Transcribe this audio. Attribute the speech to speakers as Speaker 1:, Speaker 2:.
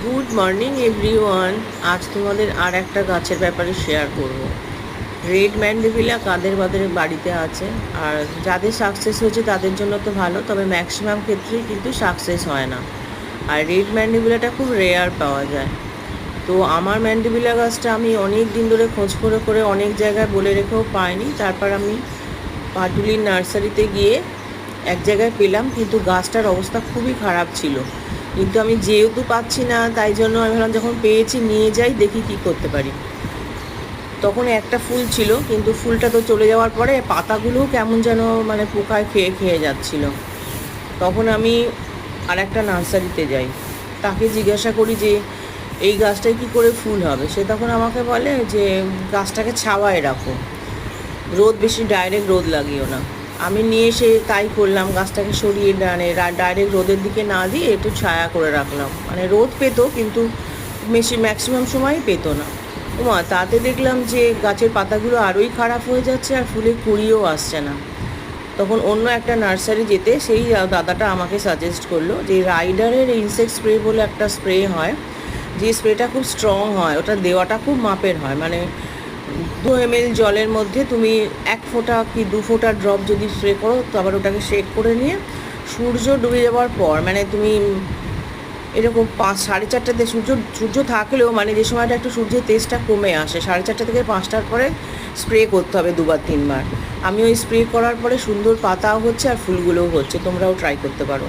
Speaker 1: Good morning everyone. আজ তোমাদের আর একটা গাছের ব্যাপারে শেয়ার করব। রেড ম্যান্ডেভিলা কাদের বাদের বাড়িতে আছে, আর যাদের সাকসেস হয়েছে তাদের জন্য তো ভালো, তবে ম্যাক্সিমাম ক্ষেত্রেই কিন্তু সাকসেস হয় না। আর রেড ম্যান্ডেভিলাটা খুব রেয়ার পাওয়া যায়। তো আমার ম্যান্ডেভিলা গাছটা আমি অনেক দিন ধরে খোঁজ করে করে অনেক জায়গায় বলে রেখেও পাইনি। তারপর আমি পাটুলির নার্সারিতে গিয়ে এক জায়গায় পেলাম, কিন্তু গাছটার অবস্থা খুবই খারাপ ছিল। কিন্তু আমি যেহেতু পাচ্ছি না, তাই জন্য আমি ভাবলাম যখন পেয়েছি নিয়ে যাই, দেখি কি করতে পারি। তখন একটা ফুল ছিল, কিন্তু ফুলটা তো চলে যাওয়ার পরে পাতাগুলোও কেমন যেন মানে পোকায় খেয়ে খেয়ে যাচ্ছিল। তখন আমি আর একটা নার্সারিতে যাই, তাকে জিজ্ঞাসা করি যে এই গাছটায় কি করে ফুল হবে। সে তখন আমাকে বলে যে গাছটাকে ছাওয়ায় রাখো, রোদ বেশি ডাইরেক্ট রোদ লাগিও না। আমি নিয়ে এসে তাই করলাম, গাছটাকে সরিয়ে ডাইরেক্ট রোদের দিকে না দিয়ে একটু ছায়া করে রাখলাম। মানে রোদ পেতো, কিন্তু বেশি ম্যাক্সিমাম সময়ই পেতো না। ওমা, তাতে দেখলাম যে গাছের পাতাগুলো আরোই খারাপ হয়ে যাচ্ছে, আর ফুলে কুড়িও আসছে না। তখন অন্য একটা নার্সারি যেতে সেই দাদাটা আমাকে সাজেস্ট করলো যে রাইডারের ইনসেক্ট স্প্রে বলে একটা স্প্রে হয়, যে স্প্রেটা খুব স্ট্রং হয়, ওটা দেওয়াটা খুব মাপের হয়। মানে 2 ml জলের মধ্যে তুমি 1 ফোঁটা কি 2 ফোঁটা ড্রপ যদি স্প্রে করো, তো আবার ওটাকে শেক করে নিয়ে সূর্য ডুবে যাওয়ার পর, মানে তুমি এরকম 4:30টাতে সূর্য থাকলেও, মানে যে সময়টা একটু সূর্যের তেজটা কমে আসে, 4:30 থেকে 5টার পরে স্প্রে করতে হবে 2-3 বার। আমি ওই স্প্রে করার পরে সুন্দর পাতাও হচ্ছে আর ফুলগুলোও হচ্ছে, তোমরাও ট্রাই করতে পারো।